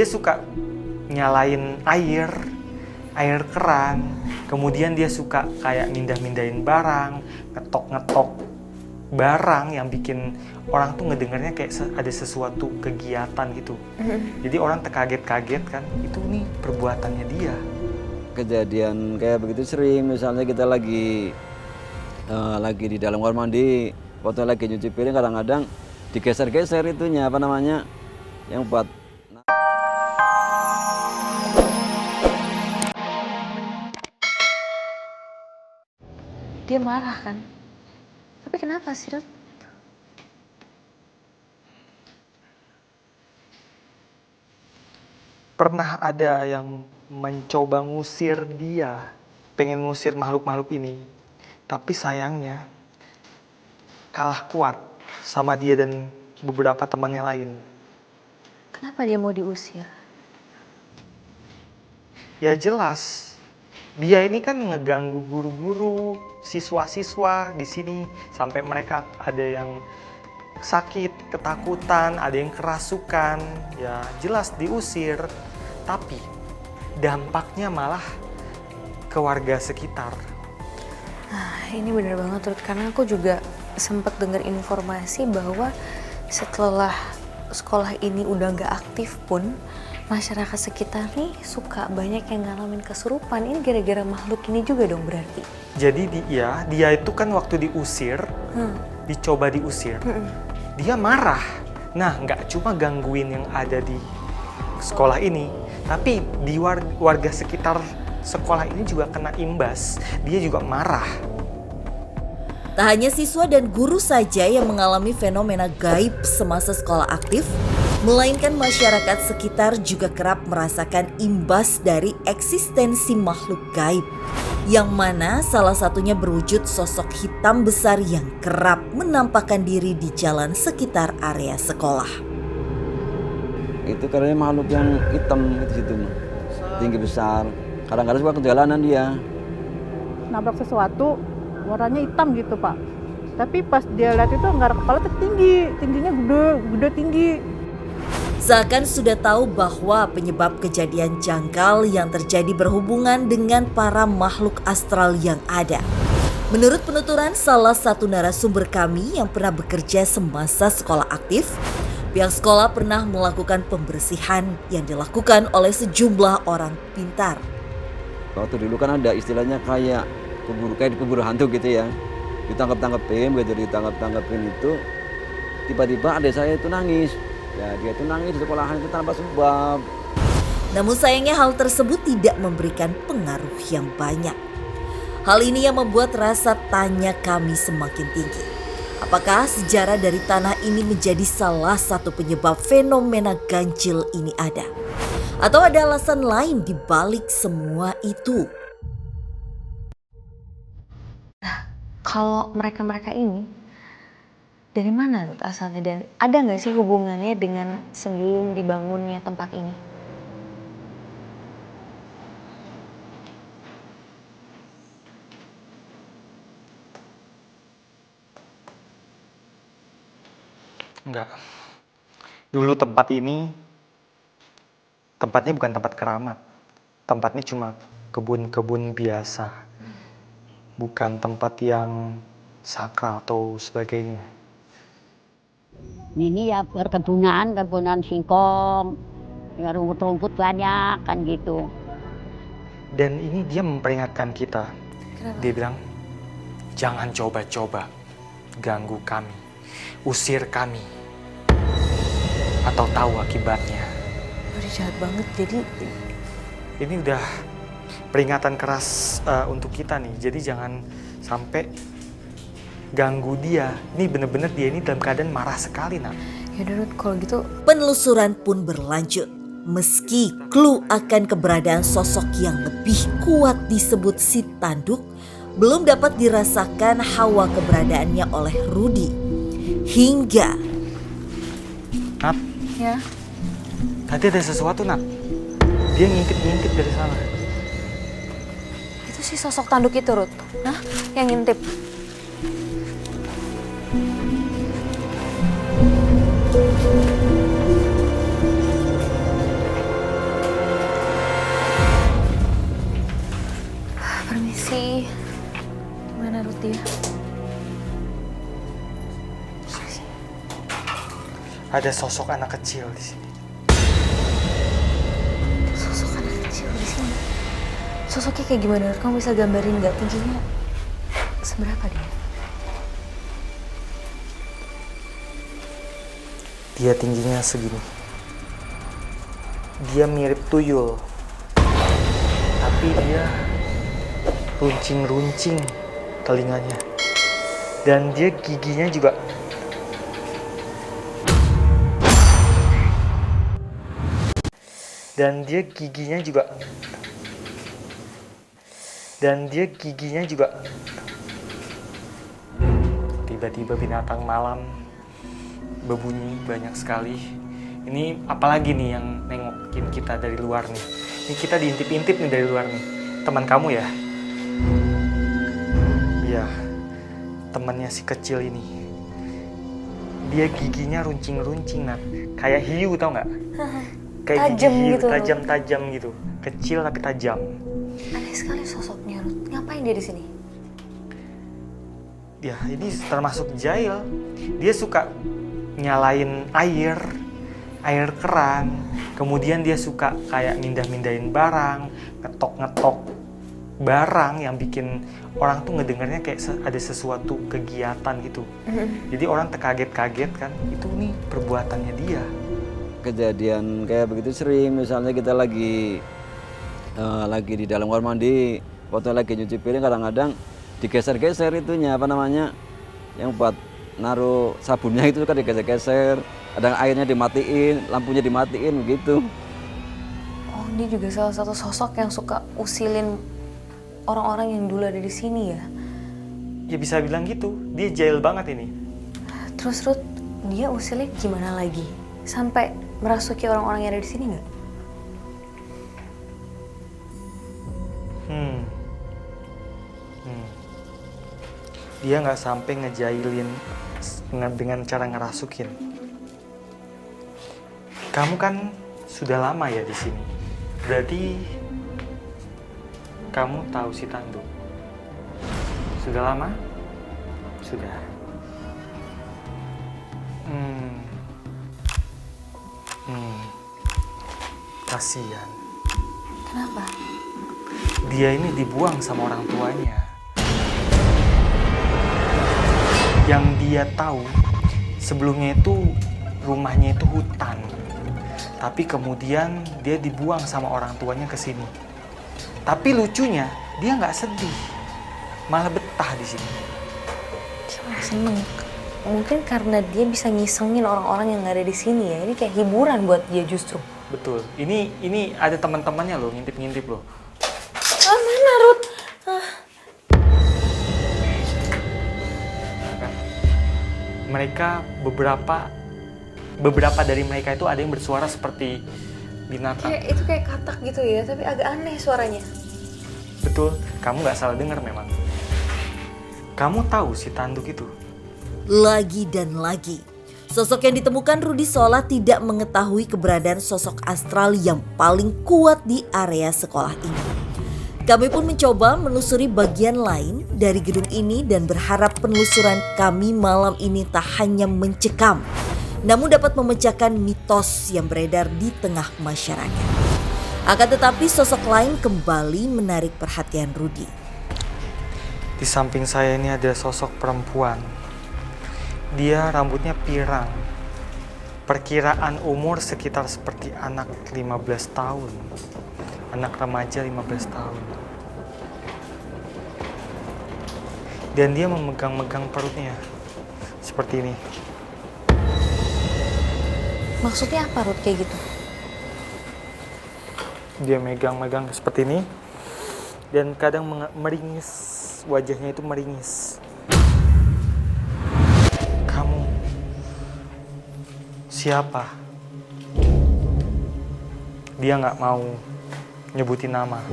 dia suka nyalain air keran, kemudian dia suka kayak mindah-mindahin barang, ngetok-ngetok barang yang bikin orang tuh ngedengarnya kayak ada sesuatu kegiatan gitu. Jadi orang terkaget-kaget kan, itu nih perbuatannya dia. Kejadian kayak begitu sering, misalnya kita lagi di dalam kamar mandi, waktu lagi nyuci piring kadang-kadang digeser-geser itunya apa namanya yang buat. Dia marah kan? Tapi kenapa sih, Rut? Pernah ada yang mencoba ngusir dia, pengen ngusir makhluk-makhluk ini. Tapi sayangnya kalah kuat sama dia dan beberapa temannya lain. Kenapa dia mau diusir? Ya jelas, dia ini kan ngeganggu guru-guru, siswa-siswa di sini sampai mereka ada yang sakit, ketakutan, ada yang kerasukan. Ya jelas diusir, tapi dampaknya malah ke warga sekitar. Ini bener banget, Rut. Karena aku juga sempat dengar informasi bahwa setelah sekolah ini udah nggak aktif pun, masyarakat sekitar nih suka banyak yang ngalamin kesurupan. Ini gara-gara makhluk ini juga dong berarti. Jadi dia itu kan waktu diusir, dicoba diusir, dia marah. Nah, nggak cuma gangguin yang ada di sekolah ini, tapi di warga sekitar sekolah ini juga kena imbas. Dia juga marah. Tak hanya siswa dan guru saja yang mengalami fenomena gaib semasa sekolah aktif, melainkan masyarakat sekitar juga kerap merasakan imbas dari eksistensi makhluk gaib, yang mana salah satunya berwujud sosok hitam besar yang kerap menampakkan diri di jalan sekitar area sekolah. Itu karena makhluk yang hitam di situ, tinggi besar. Kadang-kadang suka ke jalanan dia. Nabrak sesuatu, warnanya hitam gitu Pak. Tapi pas dia lihat itu nggak ada kepala tuh tingginya gede tinggi. Seakan sudah tahu bahwa penyebab kejadian janggal yang terjadi berhubungan dengan para makhluk astral yang ada. Menurut penuturan salah satu narasumber kami yang pernah bekerja semasa sekolah aktif, pihak sekolah pernah melakukan pembersihan yang dilakukan oleh sejumlah orang pintar. Waktu dulu kan ada istilahnya kayak di kubur hantu gitu ya. Ditangkap-tangkepin itu, tiba-tiba adik saya itu nangis. Ya dia itu nangis di sekolahan itu tanpa sebab. Namun sayangnya hal tersebut tidak memberikan pengaruh yang banyak. Hal ini yang membuat rasa tanya kami semakin tinggi. Apakah sejarah dari tanah ini menjadi salah satu penyebab fenomena ganjil ini ada? Atau ada alasan lain di balik semua itu? Kalau mereka-mereka ini dari mana, Rut, asalnya? Dan ada nggak sih hubungannya dengan sebelum dibangunnya tempat ini? Enggak. Dulu tempatnya bukan tempat keramat. Tempatnya cuma kebun-kebun biasa. Bukan tempat yang sakral atau sebagainya. Ini ya perkebunan singkong, ya rumput-rumput banyak kan gitu. Dan ini dia memperingatkan kita. Kenapa? Dia bilang, jangan coba-coba ganggu kami, usir kami, atau tahu akibatnya. Udah jahat banget, jadi Ini udah peringatan keras untuk kita nih. Jadi jangan sampai ganggu dia. Ini bener-bener dia ini dalam keadaan marah sekali, nak. yaudah, Rut, kalau gitu Penelusuran pun berlanjut. Meski clue akan keberadaan sosok yang lebih kuat disebut si tanduk belum dapat dirasakan hawa keberadaannya oleh Rudy. Hingga Nat, ya. tadi ada sesuatu, Nat. Dia ngintip-ngintip dari sana. Itu si sosok tanduk itu, Rut. Hah? Yang ngintip. ada sosok anak kecil di sini. Sosok anak kecil di sini. Sosoknya kayak gimana? Kamu bisa gambarin nggak tingginya seberapa dia? Dia tingginya segini. Dia mirip tuyul. Tapi dia runcing-runcing telinganya. Dan dia giginya juga tiba-tiba binatang malam berbunyi banyak sekali. Ini apalagi nih yang nengokin kita dari luar nih. Ini kita diintip-intip nih dari luar nih. Teman kamu ya? Iya, temannya si kecil ini. Dia giginya runcing-runcing, Nat. Kayak hiu, tau nggak? Kayak Tajam gigi hiu, gitu. tajam-tajam gitu. Kecil tapi tajam. Aneh sekali sosoknya, Ruth. Ngapain dia di sini? Ya, ini termasuk jahil. Dia suka nyalain air keran. Kemudian dia suka kayak mindah-mindahin barang, ngetok-ngetok barang yang bikin orang tuh ngedengarnya kayak ada sesuatu kegiatan gitu. Jadi orang terkaget-kaget kan, itu nih perbuatannya dia. Kejadian kayak begitu sering, misalnya kita lagi di dalam kamar mandi, waktu lagi nyuci piring kadang-kadang digeser-geser itunya apa namanya yang buat naruh sabunnya itu kan digeser-geser, kadang airnya dimatiin, lampunya dimatiin begitu. Oh, dia juga salah satu sosok yang suka usilin orang-orang yang dulu ada di sini ya. Ya bisa bilang gitu, dia jahil banget ini. Terus Ruth, dia usilnya gimana lagi? Sampai merasuki orang-orang yang ada di sini nggak? Dia nggak sampai ngejailin dengan cara ngerasukin. Kamu kan sudah lama ya di sini. Berarti kamu tahu si Tandu. Sudah lama? Sudah. Kasihan. Kenapa? Dia ini dibuang sama orang tuanya. Yang dia tahu sebelumnya itu rumahnya itu hutan. Tapi kemudian dia dibuang sama orang tuanya ke sini. Tapi lucunya dia nggak sedih, malah betah di sini. Dia malah seneng. Mungkin karena dia bisa ngisengin orang-orang yang nggak ada di sini ya. Ini kayak hiburan buat dia justru. Betul. Ini ada teman-temannya loh, ngintip-ngintip loh. Ah, mana Ruth? Mereka beberapa dari mereka itu ada yang bersuara seperti binatang. Itu kayak katak gitu ya, tapi agak aneh suaranya. Betul, kamu nggak salah dengar memang. Kamu tahu si tanduk itu? Lagi dan lagi, sosok yang ditemukan Rudy seolah tidak mengetahui keberadaan sosok astral yang paling kuat di area sekolah ini. Kami pun mencoba menelusuri bagian lain dari gedung ini dan berharap penelusuran kami malam ini tak hanya mencekam, namun dapat memecahkan mitos yang beredar di tengah masyarakat. Akan tetapi sosok lain kembali menarik perhatian Rudy. Di samping saya ini ada sosok perempuan. Dia rambutnya pirang. Perkiraan umur sekitar seperti anak 15 tahun. Anak remaja 15 tahun. Dan dia memegang-megang perutnya. Seperti ini. Maksudnya apa Ruth kayak gitu? Dia megang-megang seperti ini. Dan kadang meringis. Wajahnya itu meringis. Kamu siapa? Dia nggak mau nyebutin nama.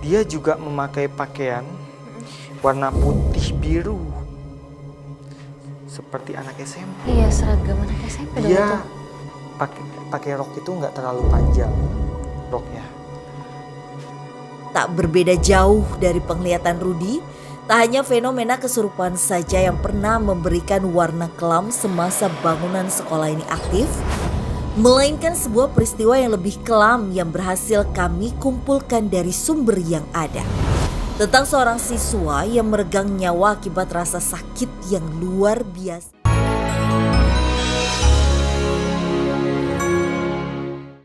Dia juga memakai pakaian warna putih biru seperti anak SMP. Iya, seragam anak SMP dong itu. Dia pakai rok itu nggak terlalu panjang roknya. Tak berbeda jauh dari penglihatan Rudy, Tak hanya fenomena kesurupan saja yang pernah memberikan warna kelam semasa bangunan sekolah ini aktif, melainkan sebuah peristiwa yang lebih kelam yang berhasil kami kumpulkan dari sumber yang ada. Tentang seorang siswa yang meregang nyawa akibat rasa sakit yang luar biasa.